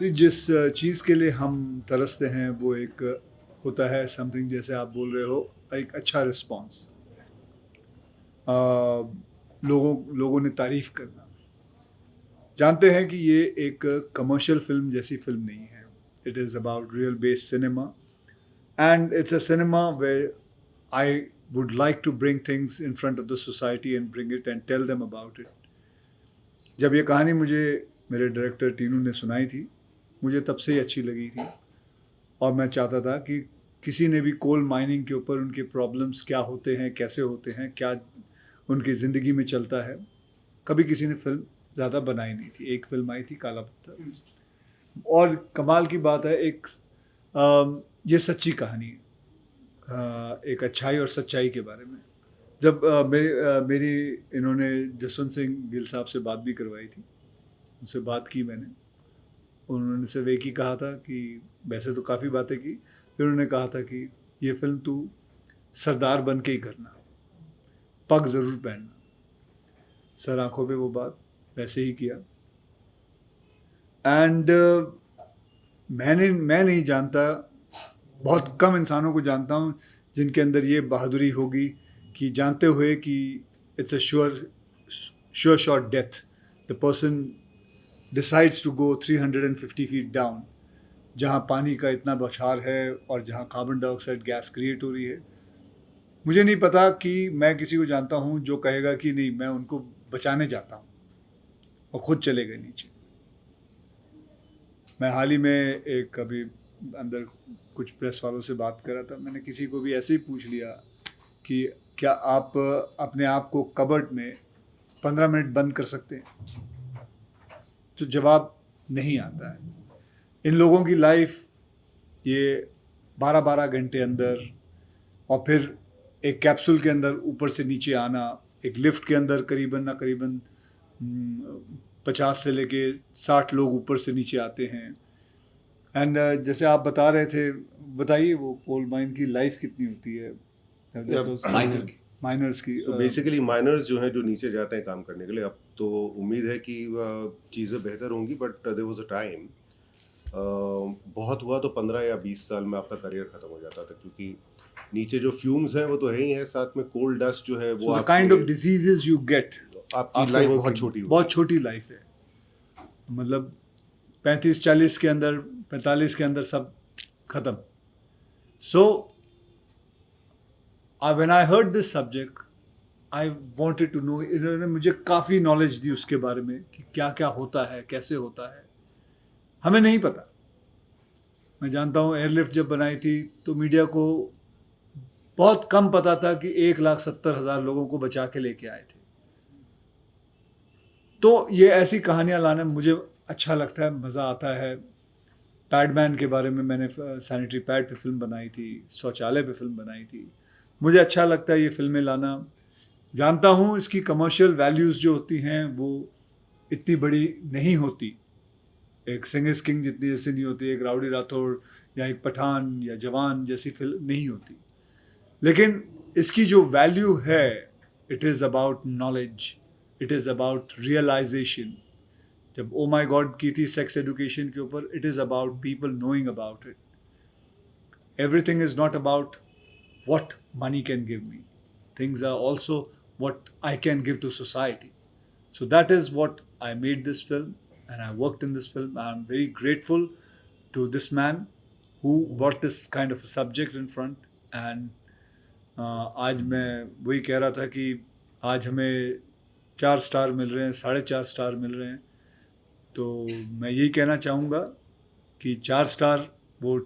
जिस चीज़ के लिए हम तरसते हैं वो एक होता है समथिंग जैसे आप बोल रहे हो एक अच्छा रिस्पॉन्स, लोगों ने तारीफ करना। जानते हैं कि ये एक कमर्शियल फिल्म जैसी फिल्म नहीं है। It is about real based cinema and it's a cinema where I would like to bring things in front of the society and bring it and tell them about it. जब ये कहानी मुझे मेरे director Tinu ने सुनाई थी, मुझे तब से ही अच्छी लगी थी और मैं चाहता था कि किसी ने भी कोल माइनिंग के ऊपर उनके प्रॉब्लम्स क्या होते हैं, कैसे होते हैं, क्या उनकी ज़िंदगी में चलता है, कभी किसी ने फ़िल्म ज़्यादा बनाई नहीं थी। एक फ़िल्म आई थी काला पत्थर और कमाल की बात है ये सच्ची कहानी है, एक अच्छाई और सच्चाई के बारे में। जब मेरी इन्होंने जसवंत सिंह गिल साहब से बात भी करवाई थी, उनसे बात की मैंने। उन्होंने सिर्फ एक ही कहा था कि वैसे तो काफ़ी बातें की, फिर उन्होंने कहा था कि ये फ़िल्म तू सरदार बन के ही करना, पग ज़रूर पहनना। सर आँखों पे वो बात वैसे ही किया एंड मैं नहीं जानता, बहुत कम इंसानों को जानता हूँ जिनके अंदर ये बहादुरी होगी कि जानते हुए कि it's a sure shot death, the person decides to go 350 feet down, जहाँ पानी का इतना बौछार है और जहाँ कार्बन डाइऑक्साइड गैस क्रिएट हो रही है। मुझे नहीं पता कि मैं किसी को जानता हूँ जो कहेगा कि नहीं मैं उनको बचाने जाता हूँ और खुद चले गए नीचे। मैं हाल ही में एक अभी अंदर कुछ प्रेस वालों से बात कर रहा था, मैंने किसी को भी ऐसे ही पूछ लिया कि क्या आप अपने आप को कबर्ड में 15 मिनट बंद कर सकते हैं, तो जवाब नहीं आता है। इन लोगों की लाइफ ये 12-12 घंटे अंदर और फिर एक कैप्सूल के अंदर ऊपर से नीचे आना, एक लिफ्ट के अंदर करीबन ना करीबन 50 से लेके 60 लोग ऊपर से नीचे आते हैं एंड जैसे आप बता रहे थे, बताइए वो कोल माइन की लाइफ कितनी होती है, या तो माइनर की। माइनर्स की सो बेसिकली माइनर्स जो हैं जो नीचे जाते हैं काम करने के लिए, अब तो उम्मीद है कि चीज़ें बेहतर होंगी, but there was a time, बहुत हुआ तो 15 या 20 साल में आपका करियर खत्म हो जाता था, क्योंकि नीचे जो फ्यूम्स हैं वो तो है ही है, साथ में कोल डस्ट जो है वो सो द काइंड ऑफ आपके डिजीजेस यू गेट आपकी आफ्टर लाइफ बहुत वर्किंग, छोटी होती बहुत है। छोटी लाइफ है, मतलब 35-40 के अंदर, 45 के अंदर सब खत्म। So when I heard this subject I wanted to know, इन्होंने मुझे काफ़ी नॉलेज दी उसके बारे में कि क्या क्या होता है, कैसे होता है, हमें नहीं पता। मैं जानता हूँ एयरलिफ्ट जब बनाई थी तो मीडिया को बहुत कम पता था कि 1,70,000 लोगों को बचा के लेके आए थे। तो ये ऐसी कहानियाँ लाना मुझे अच्छा लगता है, मज़ा आता है। पैडमैन के बारे में मैंने सैनिटरी पैड पे फिल्म बनाई थी, शौचालय पे फिल्म बनाई थी। मुझे अच्छा लगता है ये फिल्में लाना। जानता हूँ इसकी कमर्शियल वैल्यूज़ जो होती हैं वो इतनी बड़ी नहीं होती, एक सिंह इज़ किंग जितनी जैसे नहीं होती, एक राउडी राठौड़ या एक पठान या जवान जैसी फिल्म नहीं होती। लेकिन इसकी जो वैल्यू है, it is about knowledge, it is about realization. जब ओ माई गॉड की थी सेक्स एजुकेशन के ऊपर, it is about people knowing about it. Everything is not about what money can give me. Things are also what I can give to society. So that is what I made this film and I worked in this film. I'm very grateful to this man who brought this kind of a subject in front. And आज मैं वही कह रहा था कि आज हमें 4 star मिल रहे हैं, 4.5 स्टार मिल रहे हैं। तो मैं यही कहना चाहूँगा कि 4 स्टार वो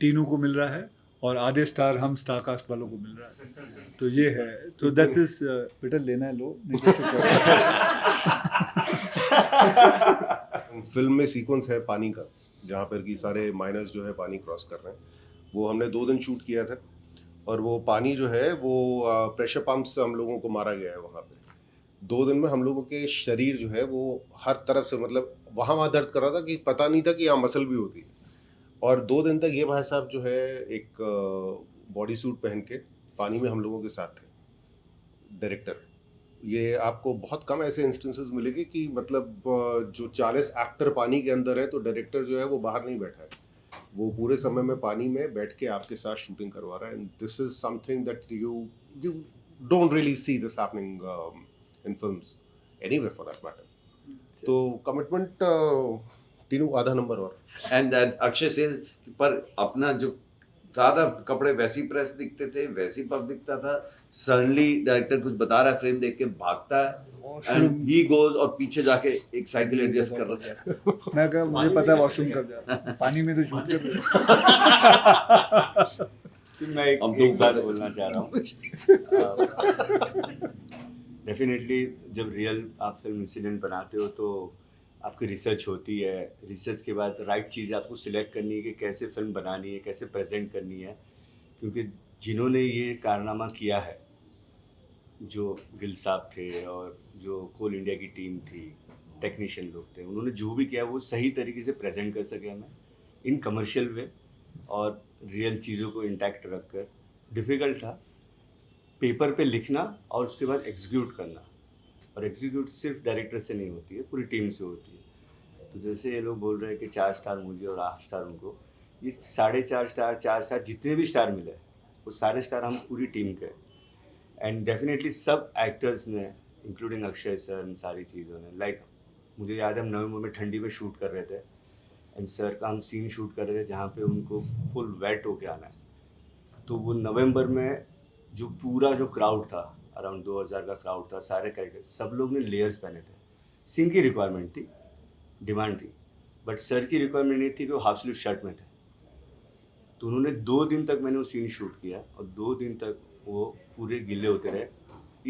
टीनू को मिल रहा है और आधे स्टार हम स्टार कास्ट वालों को मिल रहा है। तो ये है, तो दैट इज बेटा लेना है लो, नहीं तो चुप रहो। फिल्म में सीक्वेंस है पानी का, जहाँ पर कि सारे माइनर्स जो है पानी क्रॉस कर रहे हैं। वो हमने 2 दिन शूट किया था, और वो पानी जो है वो प्रेशर पंप से हम लोगों को मारा गया है वहाँ पे। 2 दिन में हम लोगों के शरीर जो है वो हर तरफ से, मतलब वहाँ वहाँ दर्द कर रहा था कि पता नहीं था कि यहाँ मसल भी होती है। और 2 दिन तक ये भाई साहब जो है एक बॉडी सूट पहन के पानी में हम लोगों के साथ थे, डायरेक्टर। ये आपको बहुत कम ऐसे इंस्टेंसेस मिलेंगे कि मतलब जो 40 एक्टर पानी के अंदर है तो डायरेक्टर जो है वो बाहर नहीं बैठा है, वो पूरे समय में पानी में बैठ के आपके साथ शूटिंग करवा रहा है. And this is something that you don't really see this happening in films anyway for that matter. तो कमिटमेंट तीनों आधा नंबर और एंड दैट अक्षय से पर अपना जो ज्यादा कपड़े वैसे ही प्रेस दिखते थे, वैसे ही पफ दिखता था. सडनली डायरेक्टर कुछ बता रहा है, फ्रेम देख के भागता है एंड ही गोज और पीछे जाके एक साइकिल एडजस्ट कर रहा है. मैं कहा मुझे पता है वॉशरूम कब जा रहा है, पानी में तो शूट कर रहे मैं अब दो बात बोलना चाह रहा हूँ. डेफिनेटली जब रियल आप फिल्म इंसिडेंट बनाते हो तो आपकी रिसर्च होती है. रिसर्च के बाद राइट चीज़ आपको सिलेक्ट करनी है कि कैसे फिल्म बनानी है, कैसे प्रेजेंट करनी है. क्योंकि जिन्होंने ये कारनामा किया है, जो गिल साहब थे और जो कोल इंडिया की टीम थी, टेक्नीशियन लोग थे, उन्होंने जो भी किया वो सही तरीके से प्रेजेंट कर सके हमें इन कमर्शियल वे और रियल चीज़ों को इंटैक्ट रख कर. डिफ़िकल्ट था पेपर पे लिखना और उसके बाद एग्जीक्यूट करना, और एग्जीक्यूट सिर्फ डायरेक्टर से नहीं होती है, पूरी टीम से होती है. तो जैसे ये लोग बोल रहे हैं कि 4 स्टार मुझे और 8 स्टार उनको, ये 4.5 स्टार 4 स्टार जितने भी स्टार मिले वो सारे स्टार हम पूरी टीम के. एंड डेफिनेटली सब एक्टर्स ने इंक्लूडिंग अक्षय सर इन सारी चीज़ों ने लाइक मुझे याद है हम नवंबर में ठंडी में शूट कर रहे थे एंड सर का हम सीन शूट कर रहे थे जहाँ पे उनको फुल वेट होके आना है. तो वो नवंबर में जो पूरा जो क्राउड था, अराउंड 2000 का क्राउड था, सारे कैरेक्टर सब लोग ने लेयर्स पहने थे. सीन की रिक्वायरमेंट थी, डिमांड थी, बट सर की रिक्वायरमेंट नहीं थी कि वो हाफ स्लीव शर्ट में थे. तो उन्होंने 2 दिन तक मैंने वो सीन शूट किया और 2 दिन तक वो पूरे गिले होते रहे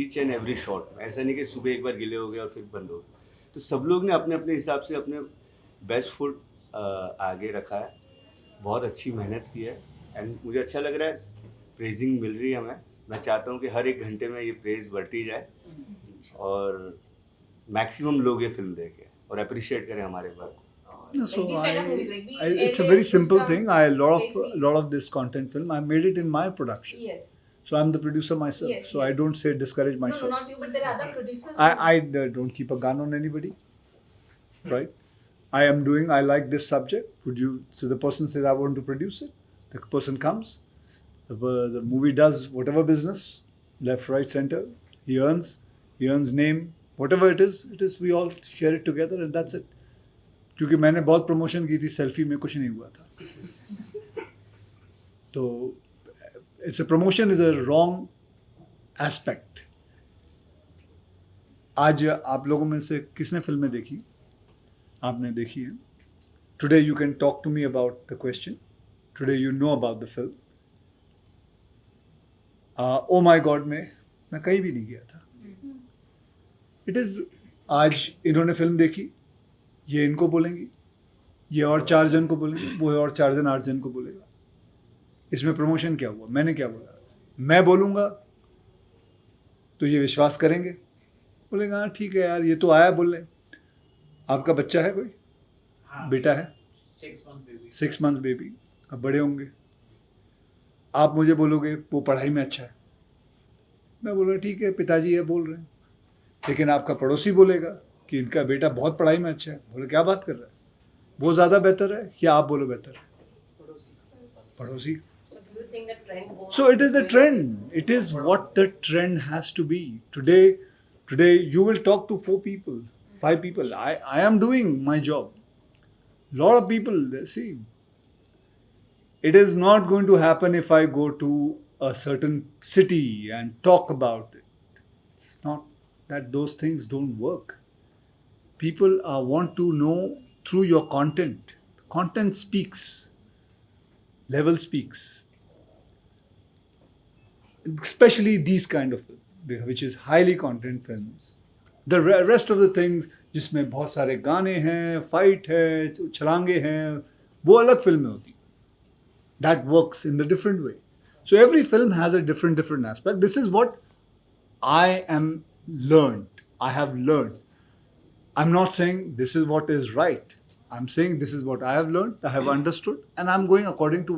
ईच एंड एवरी शॉट में. ऐसा नहीं कि सुबह एक बार गिले हो गए और फिर बंद हो गए. तो सब लोग ने अपने अपने हिसाब से अपने बेस्ट फुट आगे रखा है, बहुत अच्छी मेहनत की है एंड मुझे अच्छा लग रहा है. प्रेजिंग मिल रही है हमें. मैं चाहता हूँ कि हर एक घंटे में ये प्रेज बढ़ती जाए और मैक्सिमम लोग ये फिल्म देखें और अप्रिशिएट करें हमारे वर्क को. So Like these kind of movies, like we it's a edit, very put simple some thing. basically- Lot of this content film I made it in my production. Yes. So I'm the producer myself. Yes, so I yes. don't say discourage No, myself. not you, but there are other producers. I don't keep a gun on anybody, right? I am doing. I like this subject. Would you? So the person says I want to produce it. The person comes. The movie does whatever business, left, right, center. He earns name. Whatever it is. We all share it together, and that's it. क्योंकि मैंने बहुत promotion की थी, selfie में कुछ नहीं हुआ था. तो it's a promotion is a wrong aspect. आज आप लोगों में से किसने फिल्में देखी? आपने देखी है. Today you can talk to me about the question. Today you know about the film. Oh my god में मैं कहीं भी नहीं गया था. इट इज़ आज इन्होंने फिल्म देखी, ये इनको बोलेंगी, ये और 4 जन को बोलेंगे, वो और 4 जन 8 जन को बोलेगा. इसमें प्रमोशन क्या हुआ? मैंने क्या बोला? मैं बोलूँगा तो ये विश्वास करेंगे, बोलेगा हाँ ठीक है यार ये तो आया बोलने. आपका बच्चा है कोई? बेटा है 6 मंथ बेबी, अब बड़े होंगे. आप मुझे बोलोगे वो पढ़ाई में अच्छा है, मैं बोलूँगा ठीक है पिताजी ये बोल रहे हैं. लेकिन आपका पड़ोसी बोलेगा कि इनका बेटा बहुत पढ़ाई में अच्छा है. बोले क्या बात कर रहा है, वो ज़्यादा बेहतर है या आप बोलो बेहतर है? पड़ोसी. So do you think the trend goes? So it is the trend. It is what the trend has to be. Today you will talk to 4 people, 5 people. I am doing my job. Lot of people, see, it is not going to happen if I go to a certain city and talk about it. It's not that those things don't work. People want to know through your content. Content speaks. Level speaks. Especially these kind of films, which is highly content films. The rest of the things जिसमें बहुत सारे गाने हैं, fight है, छलांगे हैं, वो अलग फिल्में होती. That works in the different way. So every film has a different aspect. This is what I have learned. I'm not saying this is what is right. I'm saying this is what I have learned, I have understood, and I'm going according to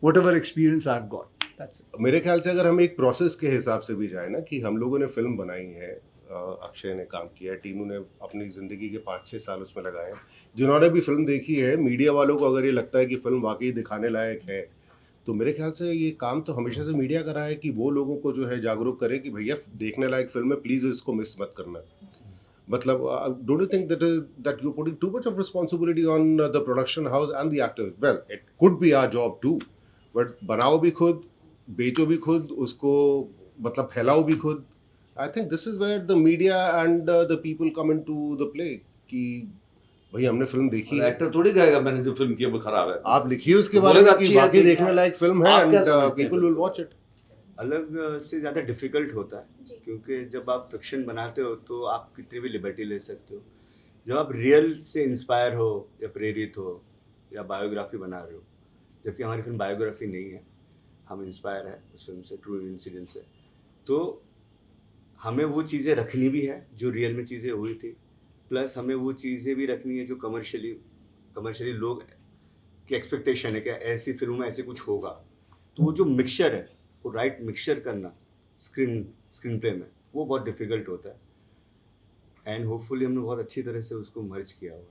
whatever experience I've got. That's it. मेरे ख्याल से अगर हम एक process के हिसाब से भी जाए ना, कि हम लोगों ने फिल्म बनाई है, अक्षय ने काम किया है, टीनू ने अपनी ज़िंदगी के 5-6 साल उसमें लगाए हैं, जिन्होंने भी फिल्म देखी है, मीडिया वालों को अगर ये लगता है कि फिल्म वाकई दिखाने लायक है, तो मेरे ख्याल से ये काम तो हमेशा से मीडिया का रहा है कि वो लोगों को जो है जागरूक करे कि भैया देखने लायक फिल्म है, प्लीज़ इसको मिस मत करना. मतलब don't you think that you putting too much of responsibility on the production house and the actors? Well, it could be our job too, but बनाओ भी खुद, बेचो भी खुद, उसको मतलब फैलाओ भी खुद. I think this is where the media and the people come into the play, कि भाई हमने फिल्म देखी है, एक्टर थोड़ी कहेगा मैंने जो फिल्म की है वो खराब है. आप लिखिए उसके वो बारे में बोलेगा कि अच्छी है, वाकई देखिए. देखने लायक फिल्म है, आप क्या एंड समझते हैं पीपल फिर? Will watch it. अलग से ज़्यादा डिफ़िकल्ट होता है, क्योंकि जब आप फिक्शन बनाते हो तो आप कितनी भी लिबर्टी ले सकते हो. जब आप रियल से इंस्पायर हो या प्रेरित हो या बायोग्राफी बना रहे हो, जबकि हमारी फिल्म बायोग्राफी नहीं है, हम इंस्पायर है उस फिल्म से, ट्रू इंसिडेंट से, तो हमें वो चीज़ें रखनी भी है जो रियल में चीज़ें हुई थी, प्लस हमें वो चीज़ें भी रखनी है जो कमर्शियली लोग की एक्सपेक्टेशन है कि ऐसी फिल्म में ऐसे कुछ होगा. तो वो जो मिक्सचर है, वो राइट मिक्सचर करना स्क्रीन प्ले में, वो बहुत डिफ़िकल्ट होता है. एंड होपफुली हमने बहुत अच्छी तरह से उसको मर्ज किया हुआ है.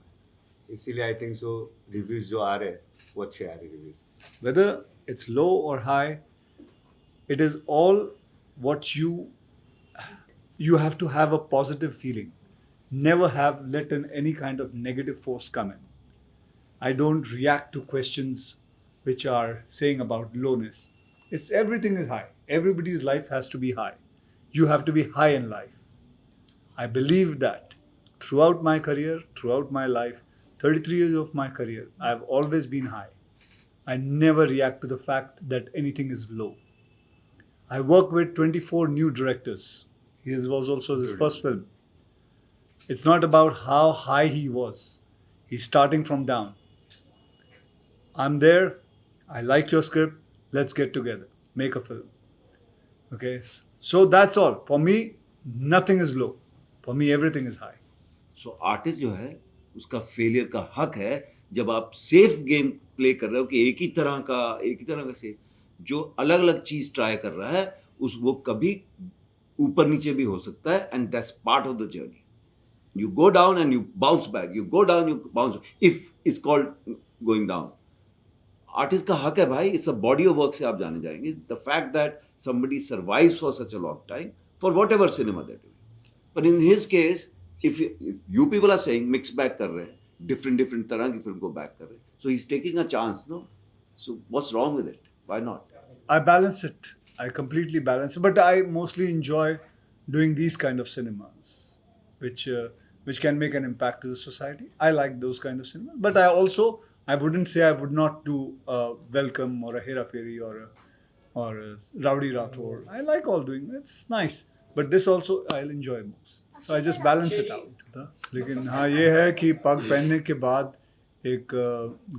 इसीलिए आई थिंक सो रिव्यूज़ जो आ रहे हैं वो अच्छे आ रहे हैं reviews. Whether it's low or high, it is all what you have to have a positive feeling. Never have let any kind of negative force come in. I don't react to questions which are saying about lowness. It's everything is high. Everybody's life has to be high. You have to be high in life. I believe that throughout my career, throughout my life, 33 years of my career, I've always been high. I never react to the fact that anything is low. I work with 24 new directors. His was also his first film. It's not about how high he was. He's starting from down. I'm there. I liked your script. Let's get together. Make a film. Okay? So that's all. For me, nothing is low. For me, everything is high. So artist जो है उसका failure का हक है जब आप safe game play कर रहे हो कि एक ही तरह का सेफ जो अलग अलग चीज ट्राई कर रहा है उस वो कभी ऊपर नीचे भी हो सकता है and that's part of the journey. You go down and you bounce back, you go down you bounce, if is called going down. Artist का हक है भाई, it's a body of work से आप जाने जाएंगे. The fact that somebody survives for such a long time for whatever cinema that do, but in his case if you people are saying mix back कर रहे हैं, different तरह की film को back कर रहे हैं, so he's taking a chance, no? So what's wrong with it? Why not? I balance it. I completely balance it. But I mostly enjoy doing these kind of cinemas, which can make an impact to the society. I like those kind of cinemas. But I wouldn't say I would not do a Welcome or a Hera Fairy or a Rowdy Rathore. I like all doing. It's nice. But this also I'll enjoy most. So I just balance it out. लेकिन हाँ ये है कि पग पहनने के बाद एक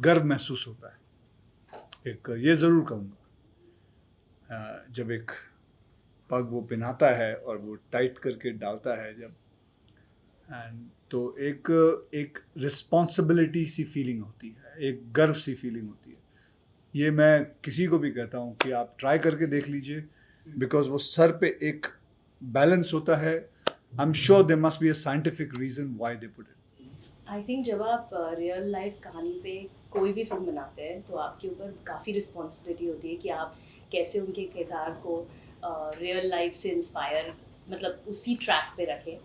गर्व महसूस होता है. एक ये ज़रूर कहूँगा, जब एक पग वो पहनाता है और वो टाइट करके डालता है जब, एंड तो एक रिस्पॉन्सिबिलिटी सी फीलिंग होती है, एक गर्व सी फीलिंग होती है. ये मैं किसी को भी कहता हूँ कि आप ट्राई करके देख लीजिए, बिकॉज वो सर पे एक बैलेंस होता है. I am sure there must be a scientific reason why they put it. I think जब आप रियल लाइफ कहानी पे कोई भी फिल्म बनाते हैं तो आपके ऊपर काफ़ी रिस्पॉन्सिबिलिटी होती है कि आप कैसे उनके किरदार को रियल लाइफ से इंस्पायर मतलब उसी ट्रैक पे रखें.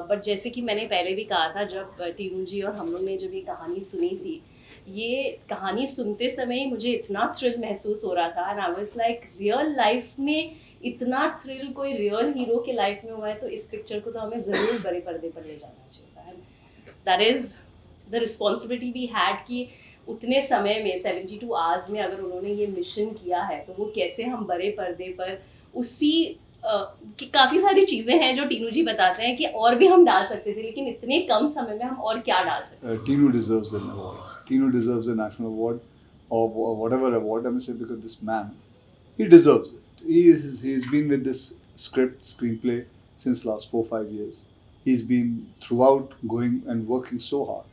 बट जैसे कि मैंने पहले भी कहा था, जब टीनू जी और हम लोग ने जब ये कहानी सुनी थी, ये कहानी सुनते समय ही मुझे इतना थ्रिल महसूस हो रहा था. And I was like real life में इतना थ्रिल कोई रियल हीरो के लाइफ में हुआ है तो इस पिक्चर को तो हमें ज़रूर बड़े पर्दे पर ले जाना चाहिए. And that is the responsibility we had कि उतने समय में 72 आवर्स में अगर उन्होंने ये मिशन किया है तो वो कैसे हम बड़े पर्दे पर उसी कि काफ़ी सारी चीज़ें हैं जो टीनू जी बताते हैं कि और भी हम डाल सकते थे, लेकिन इतने कम समय में हम और क्या डाल सकते हैं. Tinu deserves an award. Tinu deserves a national award or whatever award. I'm saying because this man, he deserves it. He's been with this screenplay since last 4-5 years. He's been throughout going and working so hard.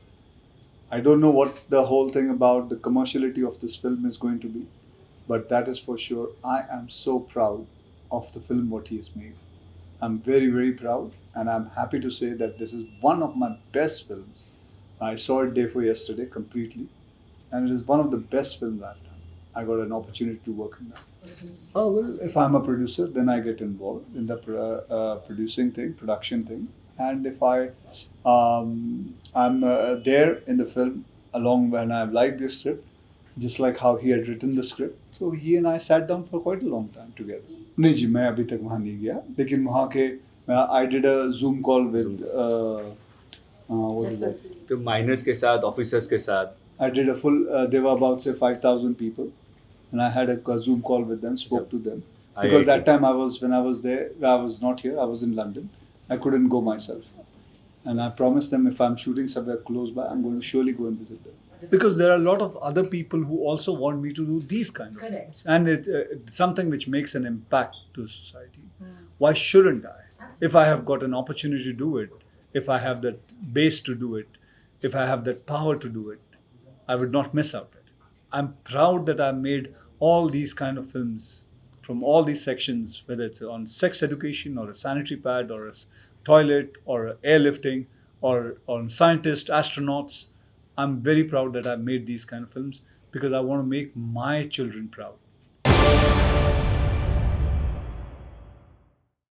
I don't know what the whole thing about the commerciality of this film is going to be, but that is for sure. I am so proud of the film what he has made. I'm very, very proud, and I'm happy to say that this is one of my best films. I saw it day for yesterday completely, and it is one of the best films I've done. I got an opportunity to work in that. Oh well, if I'm a producer, then I get involved in the producing thing, production thing, and if I'm there in the film along when I've liked the script, just like how he had written the script. So he and I sat down for quite a long time together. नहीं जी मैं अभी तक वहाँ नहीं गया लेकिन वहाँ के I did a Zoom call with what is that? तो माइनर्स के साथ ऑफिसर्स के साथ I did a full. There were about say 5,000 people, and I had a Zoom call with them, spoke to them. Because that time when I was there, I was not here. I was in London. I couldn't go myself, and I promised them if I'm shooting somewhere close by, I'm going to surely go and visit them. Because there are a lot of other people who also want me to do these kind of things, and it's something which makes an impact to society. Why shouldn't I? If I have got an opportunity to do it, if I have that base to do it, if I have that power to do it, I would not miss out it. I'm proud that I made all these kind of films from all these sections, whether it's on sex education or a sanitary pad or a toilet or airlifting or on scientists, astronauts. I'm very proud that I made these kind of films because I want to make my children proud.